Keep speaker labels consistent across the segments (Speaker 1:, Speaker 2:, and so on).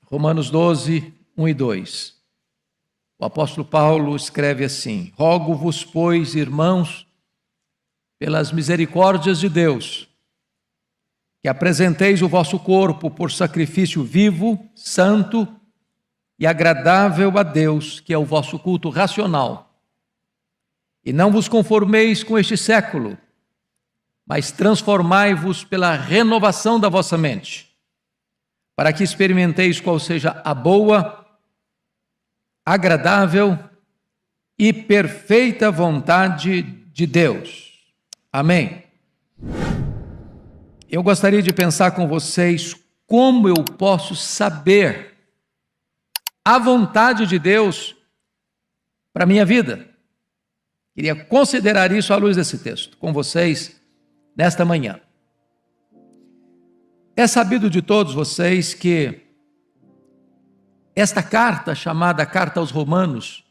Speaker 1: Romanos 12, 1 e 2. O apóstolo Paulo escreve assim: rogo-vos, pois, irmãos, pelas misericórdias de Deus, que apresenteis o vosso corpo por sacrifício vivo, santo e agradável a Deus, que é o vosso culto racional. E não vos conformeis com este século, mas transformai-vos pela renovação da vossa mente, para que experimenteis qual seja a boa, agradável e perfeita vontade de Deus. Amém. Eu gostaria de pensar com vocês como eu posso saber a vontade de Deus para a minha vida. Queria considerar isso à luz desse texto com vocês nesta manhã. É sabido de todos vocês que esta carta, chamada Carta aos Romanos,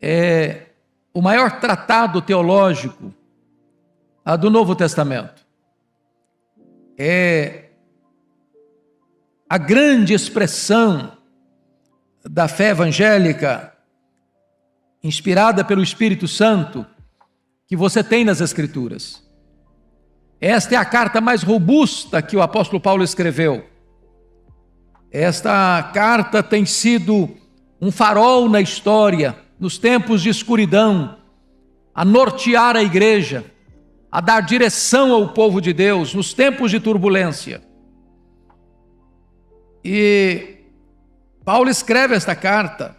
Speaker 1: é o maior tratado teológico do Novo Testamento. É a grande expressão da fé evangélica, inspirada pelo Espírito Santo, que você tem nas Escrituras. Esta é a carta mais robusta que o apóstolo Paulo escreveu. Esta carta tem sido um farol na história, nos tempos de escuridão, a nortear a igreja, a dar direção ao povo de Deus, nos tempos de turbulência. E Paulo escreve esta carta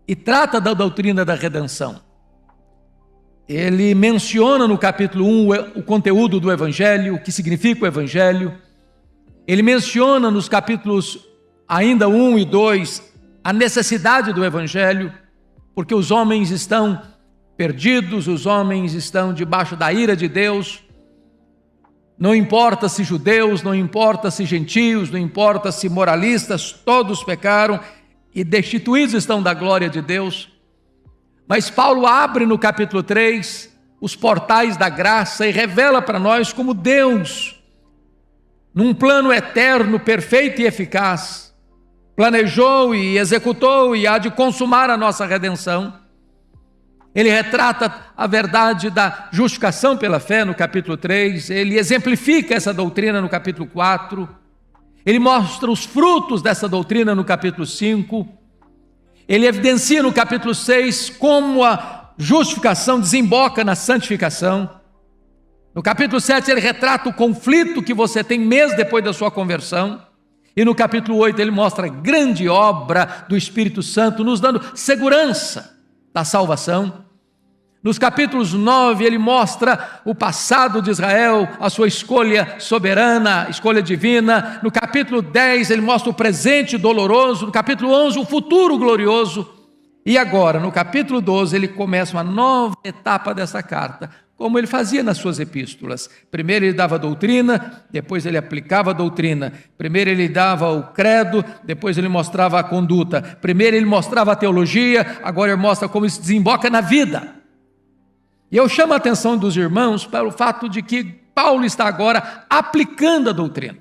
Speaker 1: e trata da doutrina da redenção. Ele menciona no capítulo 1 o conteúdo do Evangelho, o que significa o Evangelho. Ele menciona nos capítulos ainda 1 e 2 a necessidade do Evangelho, porque os homens estão perdidos, os homens estão debaixo da ira de Deus. Não importa se judeus, não importa se gentios, não importa se moralistas, todos pecaram e destituídos estão da glória de Deus. Mas Paulo abre no capítulo 3 os portais da graça e revela para nós como Deus, num plano eterno, perfeito e eficaz, planejou e executou e há de consumar a nossa redenção. Ele retrata a verdade da justificação pela fé no capítulo 3, ele exemplifica essa doutrina no capítulo 4, ele mostra os frutos dessa doutrina no capítulo 5, ele evidencia no capítulo 6 como a justificação desemboca na santificação. No capítulo 7 ele retrata o conflito que você tem mês depois da sua conversão. E no capítulo 8 ele mostra a grande obra do Espírito Santo, nos dando segurança da salvação. Nos capítulos 9 ele mostra o passado de Israel, a sua escolha soberana, escolha divina. No capítulo 10 ele mostra o presente doloroso. No capítulo 11 o futuro glorioso. E agora, no capítulo 12, ele começa uma nova etapa dessa carta, como ele fazia nas suas epístolas. Primeiro ele dava a doutrina, depois ele aplicava a doutrina. Primeiro ele dava o credo, depois ele mostrava a conduta. Primeiro ele mostrava a teologia, agora ele mostra como isso desemboca na vida. E eu chamo a atenção dos irmãos para o fato de que Paulo está agora aplicando a doutrina.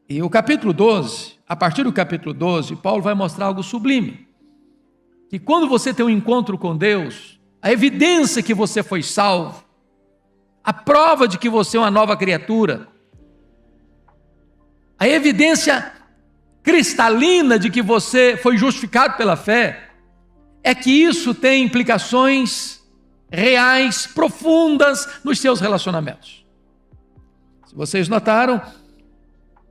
Speaker 1: E o capítulo 12, a partir do capítulo 12, Paulo vai mostrar algo sublime. Que quando você tem um encontro com Deus, a evidência que você foi salvo, a prova de que você é uma nova criatura, a evidência cristalina de que você foi justificado pela fé, é que isso tem implicações reais, profundas nos seus relacionamentos. Se vocês notaram,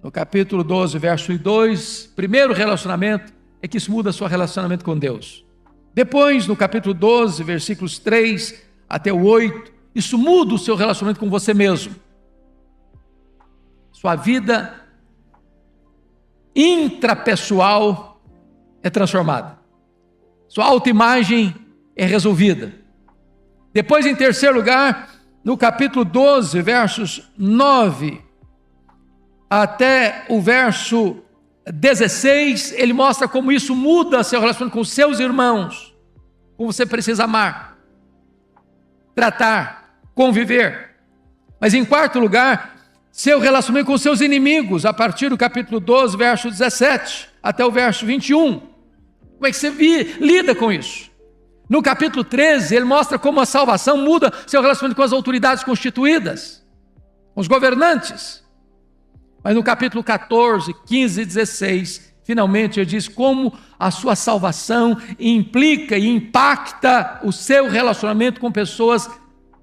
Speaker 1: no capítulo 12, verso 2, primeiro relacionamento é que isso muda o seu relacionamento com Deus. Depois, no capítulo 12, versículos 3 até o 8, isso muda o seu relacionamento com você mesmo. Sua vida intrapessoal é transformada. Sua autoimagem é resolvida. Depois, em terceiro lugar, no capítulo 12, versos 9 até o verso 16, ele mostra como isso muda seu relacionamento com os seus irmãos, como você precisa amar, tratar, conviver. Mas em quarto lugar, seu relacionamento com seus inimigos, a partir do capítulo 12, verso 17, até o verso 21. Como é que você lida com isso? No capítulo 13, ele mostra como a salvação muda seu relacionamento com as autoridades constituídas, com os governantes. Mas no capítulo 14, 15 e 16, finalmente ele diz como a sua salvação implica e impacta o seu relacionamento com pessoas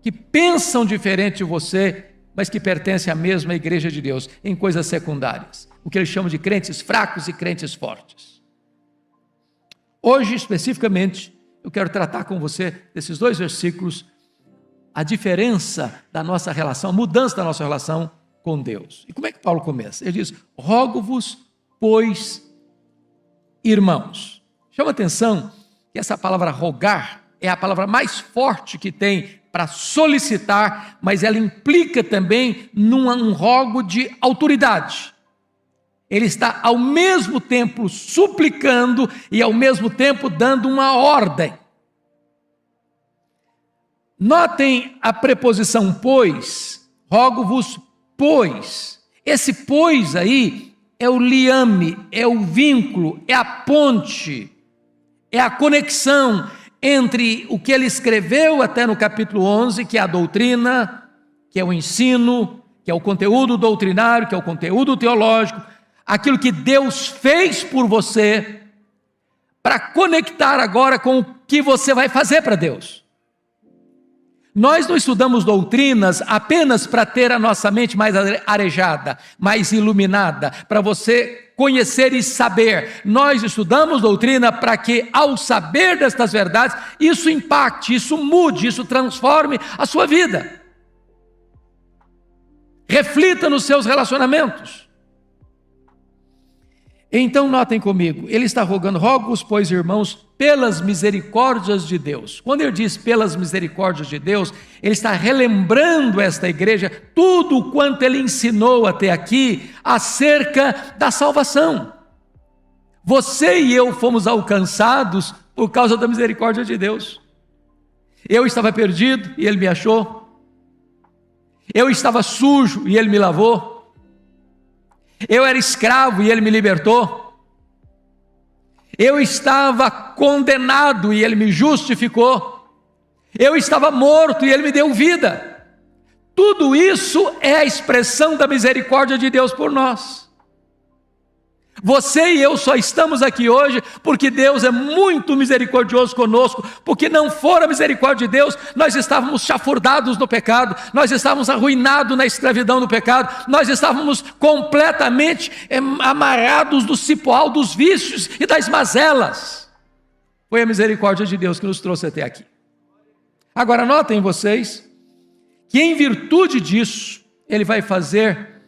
Speaker 1: que pensam diferente de você, mas que pertencem à mesma igreja de Deus, em coisas secundárias. O que ele chama de crentes fracos e crentes fortes. Hoje, especificamente, eu quero tratar com você desses 2 versículos, a diferença da nossa relação, a mudança da nossa relação com Deus. E como é que Paulo começa? Ele diz: rogo-vos, pois, irmãos. Chama atenção que essa palavra rogar é a palavra mais forte que tem para solicitar, mas ela implica também num rogo de autoridade. Ele está ao mesmo tempo suplicando e ao mesmo tempo dando uma ordem. Notem a preposição pois, rogo-vos pois. Esse pois aí é o liame, é o vínculo, é a ponte, é a conexão entre o que ele escreveu até no capítulo 11, que é a doutrina, que é o ensino, que é o conteúdo doutrinário, que é o conteúdo teológico, aquilo que Deus fez por você, para conectar agora com o que você vai fazer para Deus. Nós não estudamos doutrinas apenas para ter a nossa mente mais arejada, mais iluminada, para você conhecer e saber. Nós estudamos doutrina para que, ao saber destas verdades, isso impacte, isso mude, isso transforme a sua vida. Reflita nos seus relacionamentos. Então notem comigo, ele está rogando: rogo-vos, pois, irmãos, pelas misericórdias de Deus. Quando ele diz pelas misericórdias de Deus, ele está relembrando esta igreja tudo o quanto ele ensinou até aqui acerca da salvação. Você e eu fomos alcançados por causa da misericórdia de Deus. Eu estava perdido e ele me achou. Eu estava sujo e ele me lavou. Eu era escravo e ele me libertou. Eu estava condenado e ele me justificou. Eu estava morto e ele me deu vida. Tudo isso é a expressão da misericórdia de Deus por nós. Você e eu só estamos aqui hoje porque Deus é muito misericordioso conosco, porque não for a misericórdia de Deus, nós estávamos chafurdados no pecado, nós estávamos arruinados na escravidão do pecado, nós estávamos completamente amarrados do cipoal dos vícios e das mazelas. Foi a misericórdia de Deus que nos trouxe até aqui. Agora notem vocês que em virtude disso, ele vai fazer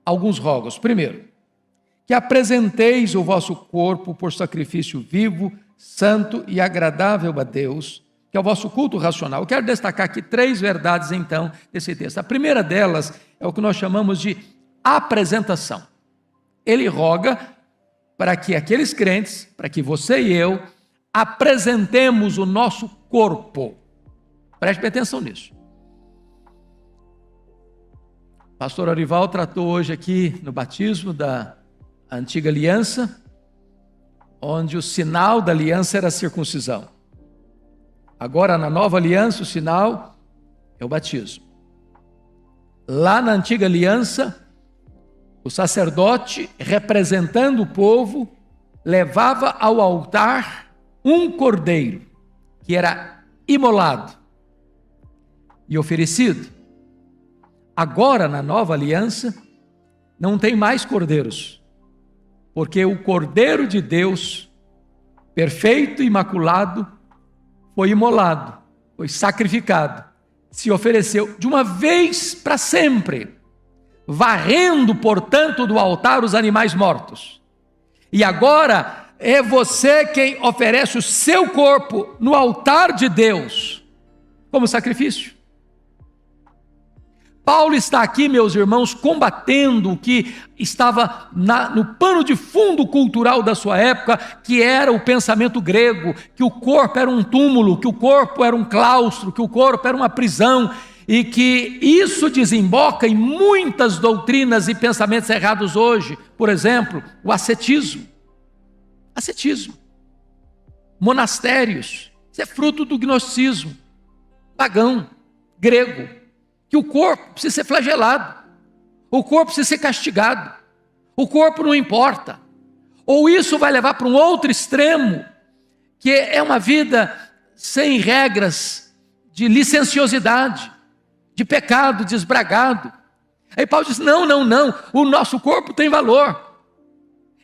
Speaker 1: alguns rogos. Primeiro, que apresenteis o vosso corpo por sacrifício vivo, santo e agradável a Deus, que é o vosso culto racional. Eu quero destacar aqui 3 verdades, então, desse texto. A primeira delas é o que nós chamamos de apresentação. Ele roga para que aqueles crentes, para que você e eu, apresentemos o nosso corpo. Preste atenção nisso. O pastor Orival tratou hoje aqui no batismo da antiga aliança, onde o sinal da aliança era a circuncisão. Agora, na nova aliança, o sinal é o batismo. Lá na antiga aliança, o sacerdote, representando o povo, levava ao altar um cordeiro, que era imolado e oferecido. Agora, na nova aliança, não tem mais cordeiros, porque o Cordeiro de Deus, perfeito e imaculado, foi imolado, foi sacrificado, se ofereceu de uma vez para sempre, varrendo, portanto, do altar os animais mortos. E agora é você quem oferece o seu corpo no altar de Deus, como sacrifício. Paulo está aqui, meus irmãos, combatendo o que estava no pano de fundo cultural da sua época, que era o pensamento grego, que o corpo era um túmulo, que o corpo era um claustro, que o corpo era uma prisão, e que isso desemboca em muitas doutrinas e pensamentos errados hoje. Por exemplo, o ascetismo. Ascetismo. Monastérios. Isso é fruto do gnosticismo pagão, grego. Que o corpo precisa ser flagelado. O corpo precisa ser castigado. O corpo não importa. Ou isso vai levar para um outro extremo, que é uma vida sem regras, de licenciosidade, de pecado desbragado. Aí Paulo diz, não, o nosso corpo tem valor.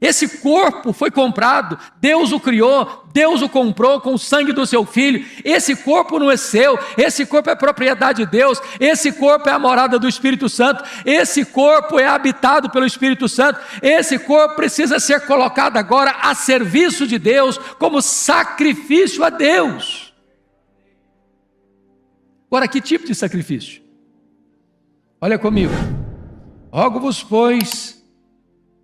Speaker 1: Esse corpo foi comprado, Deus o criou, Deus o comprou com o sangue do seu Filho. Esse corpo não é seu, esse corpo é propriedade de Deus, esse corpo é a morada do Espírito Santo, esse corpo é habitado pelo Espírito Santo, esse corpo precisa ser colocado agora a serviço de Deus, como sacrifício a Deus. Agora, que tipo de sacrifício? Olha comigo. Rogo-vos, pois,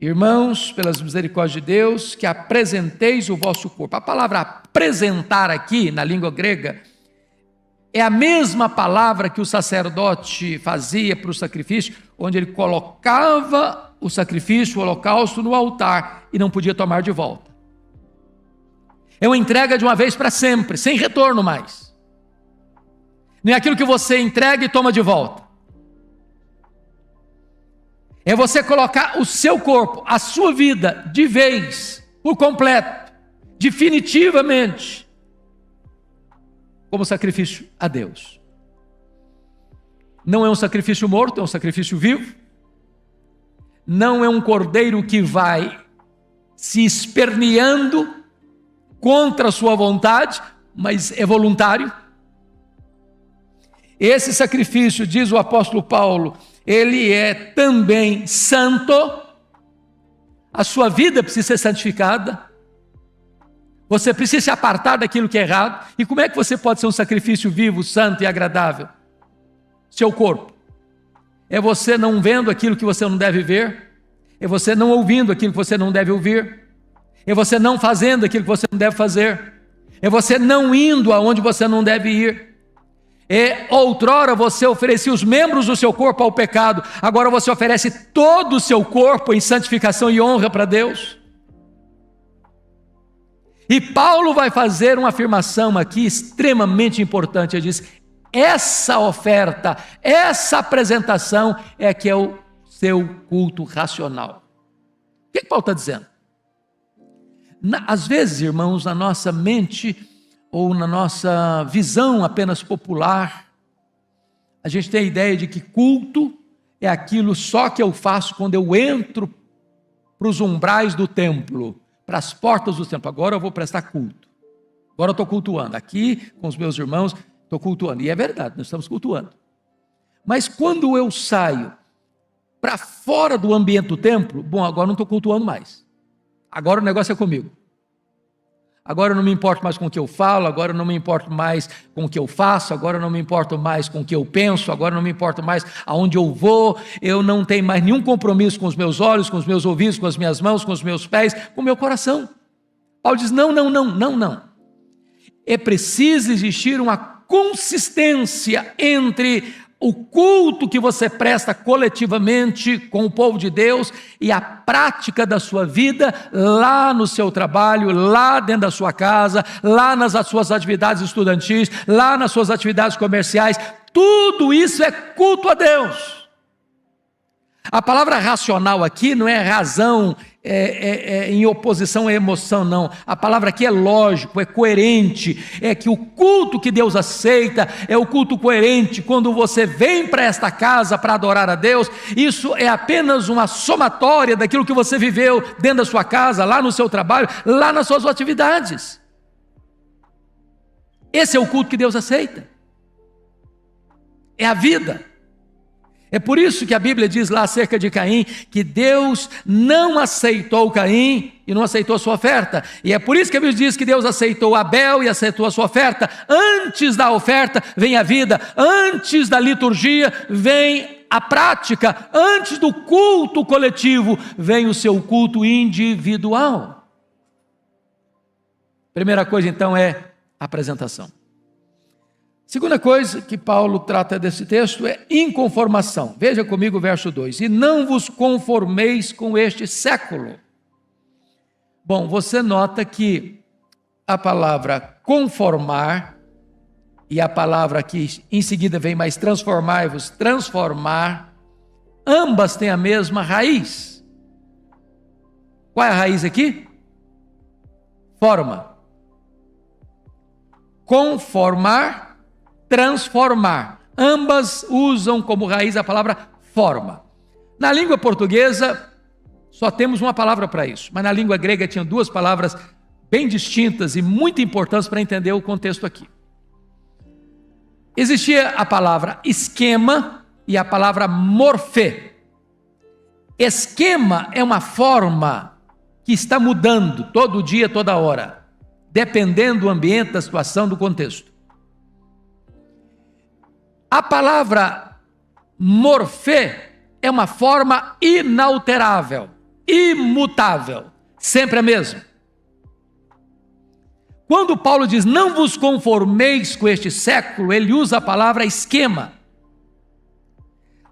Speaker 1: irmãos, pelas misericórdias de Deus, que apresenteis o vosso corpo. A palavra apresentar aqui, na língua grega, é a mesma palavra que o sacerdote fazia para o sacrifício, onde ele colocava o sacrifício, o holocausto, no altar e não podia tomar de volta. É uma entrega de uma vez para sempre, sem retorno mais. Não é aquilo que você entrega e toma de volta. É você colocar o seu corpo, a sua vida, de vez, por completo, definitivamente, como sacrifício a Deus. Não é um sacrifício morto, é um sacrifício vivo. Não é um cordeiro que vai se esperneando contra a sua vontade, mas é voluntário. Esse sacrifício, diz o apóstolo Paulo, ele é também santo. A sua vida precisa ser santificada. Você precisa se apartar daquilo que é errado. E como é que você pode ser um sacrifício vivo, santo e agradável? Seu corpo. É você não vendo aquilo que você não deve ver. É você não ouvindo aquilo que você não deve ouvir. É você não fazendo aquilo que você não deve fazer. É você não indo aonde você não deve ir. Outrora você oferecia os membros do seu corpo ao pecado, agora você oferece todo o seu corpo em santificação e honra para Deus. E Paulo vai fazer uma afirmação aqui extremamente importante. Ele diz, essa oferta, essa apresentação é que é o seu culto racional. O que Paulo está dizendo? Às vezes, irmãos, na nossa mente ou na nossa visão apenas popular, a gente tem a ideia de que culto é aquilo só que eu faço quando eu entro para os umbrais do templo, para as portas do templo. Agora eu vou prestar culto. Agora eu estou cultuando. Aqui, com os meus irmãos, estou cultuando. E é verdade, nós estamos cultuando. Mas quando eu saio para fora do ambiente do templo, bom, agora não estou cultuando mais. Agora o negócio é comigo. Agora eu não me importo mais com o que eu falo, agora eu não me importo mais com o que eu faço, agora eu não me importo mais com o que eu penso, agora eu não me importo mais aonde eu vou, eu não tenho mais nenhum compromisso com os meus olhos, com os meus ouvidos, com as minhas mãos, com os meus pés, com o meu coração. Paulo diz, não. É preciso existir uma consistência entre o culto que você presta coletivamente com o povo de Deus e a prática da sua vida lá no seu trabalho, lá dentro da sua casa, lá nas suas atividades estudantis, lá nas suas atividades comerciais. Tudo isso é culto a Deus. A palavra racional aqui não é razão em oposição à emoção, não. A palavra aqui é lógico, é coerente. É que o culto que Deus aceita é o culto coerente. Quando você vem para esta casa para adorar a Deus, isso é apenas uma somatória daquilo que você viveu dentro da sua casa, lá no seu trabalho, lá nas suas atividades. Esse é o culto que Deus aceita. É a vida. É por isso que a Bíblia diz lá acerca de Caim, que Deus não aceitou Caim e não aceitou a sua oferta. E é por isso que a Bíblia diz que Deus aceitou Abel e aceitou a sua oferta. Antes da oferta vem a vida, antes da liturgia vem a prática, antes do culto coletivo vem o seu culto individual. Primeira coisa então é a apresentação. Segunda coisa que Paulo trata desse texto é inconformação. Veja comigo o verso 2. E não vos conformeis com este século. Bom, você nota que a palavra conformar e a palavra que em seguida vem mais transformai-vos, transformar, ambas têm a mesma raiz. Qual é a raiz aqui? Forma. Conformar, transformar. Ambas usam como raiz a palavra forma. Na língua portuguesa, só temos uma palavra para isso, mas na língua grega tinha duas palavras bem distintas e muito importantes para entender o contexto aqui. Existia a palavra esquema e a palavra morfê. Esquema é uma forma que está mudando todo dia, toda hora, dependendo do ambiente, da situação, do contexto. A palavra morfê é uma forma inalterável, imutável, sempre a mesma. Quando Paulo diz, não vos conformeis com este século, ele usa a palavra esquema.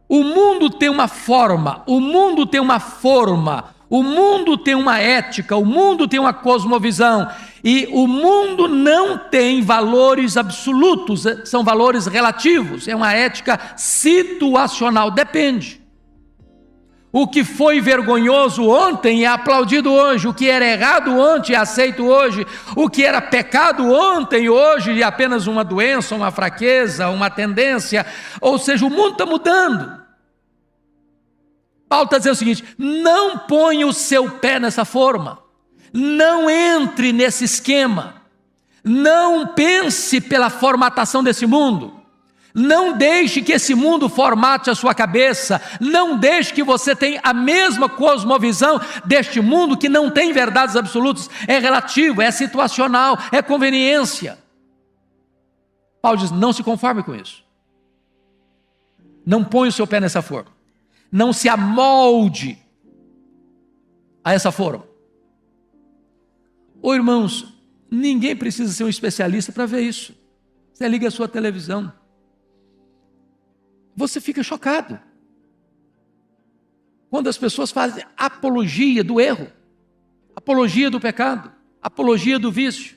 Speaker 1: O mundo tem uma forma, o mundo tem uma forma, o mundo tem uma ética, o mundo tem uma cosmovisão, e o mundo não tem valores absolutos, são valores relativos, é uma ética situacional, depende. O que foi vergonhoso ontem é aplaudido hoje, o que era errado ontem é aceito hoje, o que era pecado ontem, hoje é apenas uma doença, uma fraqueza, uma tendência, ou seja, o mundo está mudando. Paulo está dizendo o seguinte, não ponha o seu pé nessa forma, não entre nesse esquema, não pense pela formatação desse mundo, não deixe que esse mundo formate a sua cabeça, não deixe que você tenha a mesma cosmovisão deste mundo que não tem verdades absolutas, é relativo, é situacional, é conveniência. Paulo diz, não se conforme com isso, não ponha o seu pé nessa forma, não se amolde a essa forma. Ô irmãos, ninguém precisa ser um especialista para ver isso. Você liga a sua televisão, você fica chocado quando as pessoas fazem apologia do erro, apologia do pecado, apologia do vício.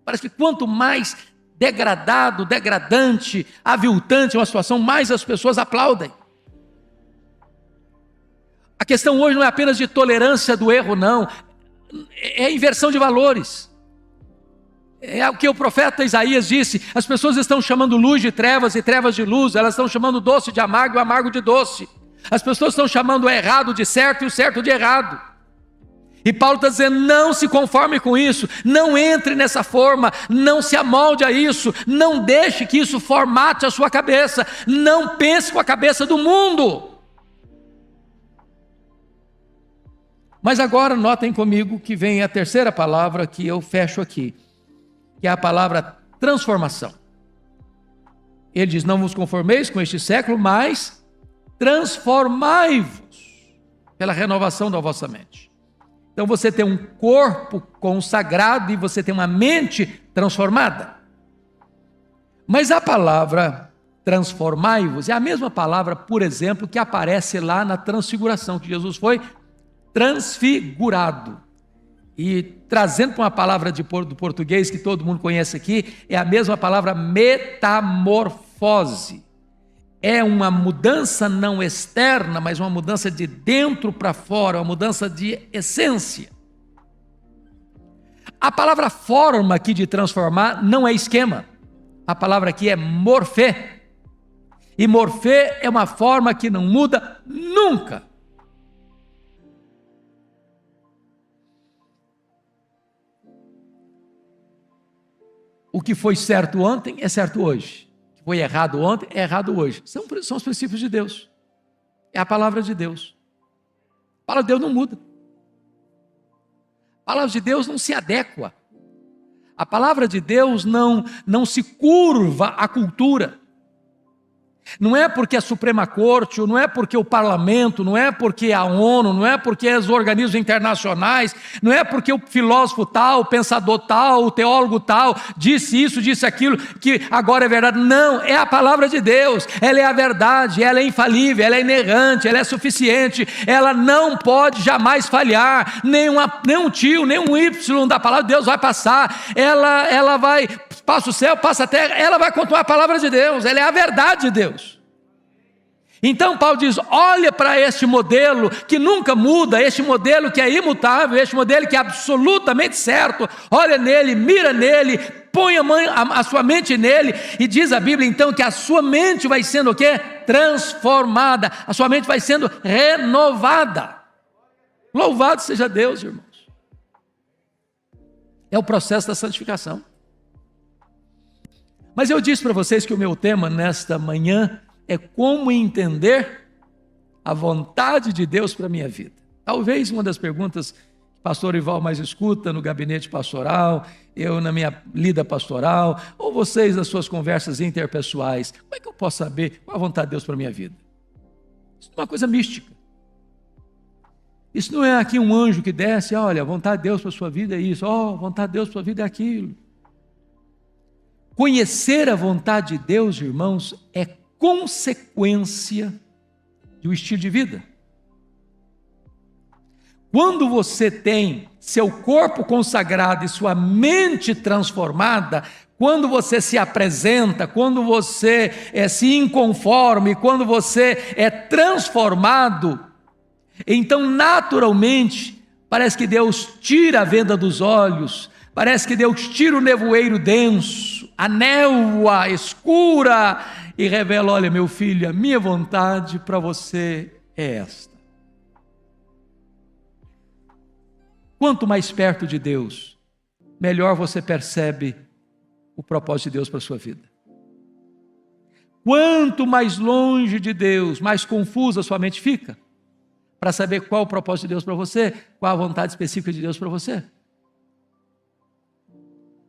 Speaker 1: Parece que quanto mais degradado, degradante, aviltante é uma situação, mais as pessoas aplaudem. A questão hoje não é apenas de tolerância do erro, não, é inversão de valores. É o que o profeta Isaías disse, as pessoas estão chamando luz de trevas e trevas de luz, elas estão chamando doce de amargo e amargo de doce. As pessoas estão chamando o errado de certo e o certo de errado. E Paulo está dizendo, não se conforme com isso, não entre nessa forma, não se amolde a isso, não deixe que isso formate a sua cabeça, não pense com a cabeça do mundo. Mas agora notem comigo que vem a terceira palavra que eu fecho aqui, que é a palavra transformação. Ele diz, não vos conformeis com este século, mas transformai-vos pela renovação da vossa mente. Então você tem um corpo consagrado e você tem uma mente transformada. Mas a palavra transformai-vos é a mesma palavra, por exemplo, que aparece lá na transfiguração, que Jesus foi transfigurado. E trazendo para uma palavra do português que todo mundo conhece aqui, é a mesma palavra metamorfose. É uma mudança não externa, mas uma mudança de dentro para fora, uma mudança de essência. A palavra forma aqui de transformar não é esquema. A palavra aqui é morfê. E morfê é uma forma que não muda nunca. O que foi certo ontem é certo hoje. O que foi errado ontem é errado hoje. São os princípios de Deus. É a palavra de Deus. A palavra de Deus não muda. A palavra de Deus não se adequa. A palavra de Deus não se curva à cultura. Não é porque a Suprema Corte, não é porque o Parlamento, não é porque a ONU, não é porque os organismos internacionais, não é porque o filósofo tal, o pensador tal, o teólogo tal, disse isso, disse aquilo, que agora é verdade. Não, é a palavra de Deus, ela é a verdade, ela é infalível, ela é inerrante, ela é suficiente, ela não pode jamais falhar, nem um tio, nem um Y da palavra de Deus vai passar, ela vai, passa o céu, passa a terra, ela vai continuar a palavra de Deus, ela é a verdade de Deus. Então Paulo diz, olha para este modelo que nunca muda, este modelo que é imutável, este modelo que é absolutamente certo, olha nele, mira nele, põe a sua mente nele, e diz a Bíblia então que a sua mente vai sendo o quê? Transformada, a sua mente vai sendo renovada. Louvado seja Deus, irmãos. É o processo da santificação. Mas eu disse para vocês que o meu tema nesta manhã é como entender a vontade de Deus para a minha vida. Talvez uma das perguntas que o pastor Ival mais escuta no gabinete pastoral, eu na minha lida pastoral, ou vocês nas suas conversas interpessoais, como é que eu posso saber qual é a vontade de Deus para a minha vida? Isso não é uma coisa mística. Isso não é aqui um anjo que desce, olha, a vontade de Deus para a sua vida é isso, a vontade de Deus para a sua vida é aquilo. Conhecer a vontade de Deus, irmãos, é consequência de um estilo de vida. Quando você tem seu corpo consagrado e sua mente transformada, quando você se apresenta, quando você se inconforme, quando você é transformado, então naturalmente parece que Deus tira a venda dos olhos, parece que Deus tira o nevoeiro denso, a névoa escura, e revela, olha meu filho, a minha vontade para você é esta. Quanto mais perto de Deus, melhor você percebe o propósito de Deus para a sua vida. Quanto mais longe de Deus, mais confusa a sua mente fica, para saber qual o propósito de Deus para você, qual a vontade específica de Deus para você.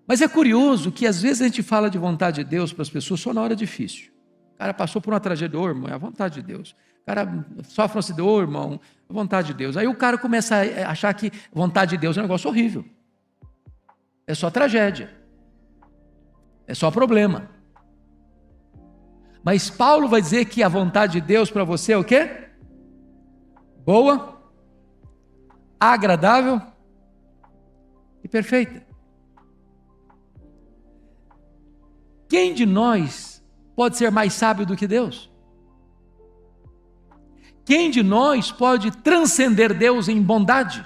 Speaker 1: Mas é curioso que às vezes a gente fala de vontade de Deus para as pessoas só na hora difícil. O cara passou por uma tragédia, irmão, é a vontade de Deus. O cara sofre um acidente, irmão, é a vontade de Deus. Aí o cara começa a achar que vontade de Deus é um negócio horrível. É só tragédia. É só problema. Mas Paulo vai dizer que a vontade de Deus para você é o quê? Boa, agradável e perfeita. Quem de nós pode ser mais sábio do que Deus? Quem de nós pode transcender Deus em bondade?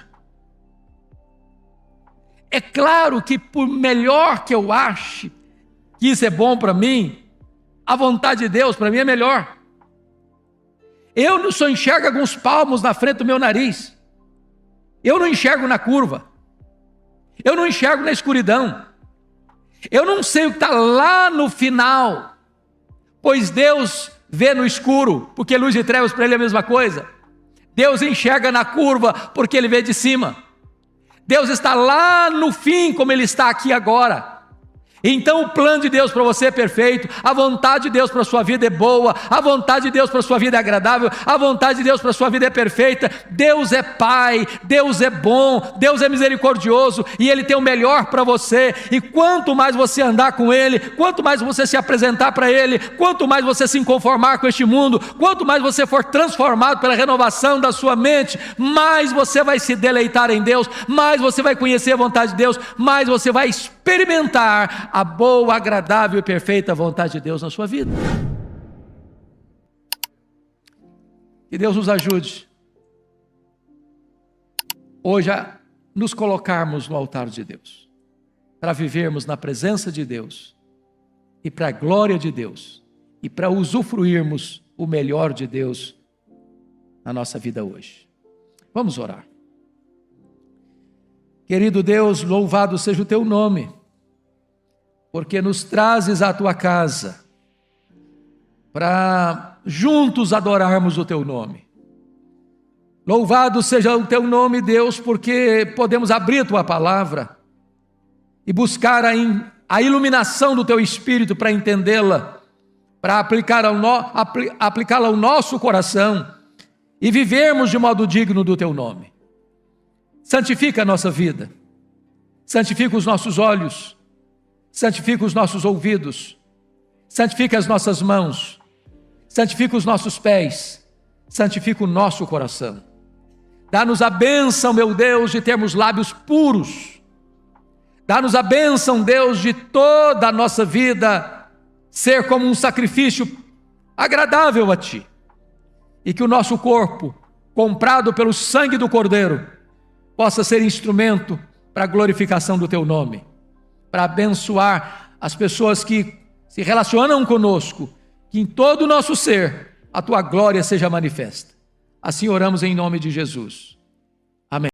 Speaker 1: É claro que por melhor que eu ache que isso é bom para mim, a vontade de Deus para mim é melhor. Eu só enxergo alguns palmos na frente do meu nariz. Eu não enxergo na curva. Eu não enxergo na escuridão. Eu não sei o que está lá no final. Pois Deus vê no escuro, porque luz e trevas para Ele é a mesma coisa. Deus enxerga na curva, porque Ele vê de cima. Deus está lá no fim, como Ele está aqui agora. Então o plano de Deus para você é perfeito, a vontade de Deus para a sua vida é boa, a vontade de Deus para a sua vida é agradável, a vontade de Deus para a sua vida é perfeita. Deus é Pai, Deus é bom, Deus é misericordioso e Ele tem o melhor para você. E quanto mais você andar com Ele, quanto mais você se apresentar para Ele, quanto mais você se conformar com este mundo, quanto mais você for transformado pela renovação da sua mente, mais você vai se deleitar em Deus, mais você vai conhecer a vontade de Deus, mais você vai experimentar a boa, agradável e perfeita vontade de Deus na sua vida. Que Deus nos ajude hoje a nos colocarmos no altar de Deus, para vivermos na presença de Deus e para a glória de Deus e para usufruirmos o melhor de Deus na nossa vida hoje. Vamos orar. Querido Deus, louvado seja o teu nome, porque nos trazes à tua casa, para juntos adorarmos o teu nome. Louvado seja o teu nome, Deus, porque podemos abrir a tua palavra e buscar a iluminação do teu Espírito para entendê-la, para aplicá-la ao nosso coração e vivermos de modo digno do teu nome. Santifica a nossa vida, santifica os nossos olhos, santifica os nossos ouvidos, santifica as nossas mãos, santifica os nossos pés, santifica o nosso coração. Dá-nos a bênção, meu Deus, de termos lábios puros. Dá-nos a bênção, Deus, de toda a nossa vida ser como um sacrifício agradável a Ti. E que o nosso corpo, comprado pelo sangue do Cordeiro, possa ser instrumento para a glorificação do Teu nome, para abençoar as pessoas que se relacionam conosco, que em todo o nosso ser a Tua glória seja manifesta. Assim oramos em nome de Jesus. Amém.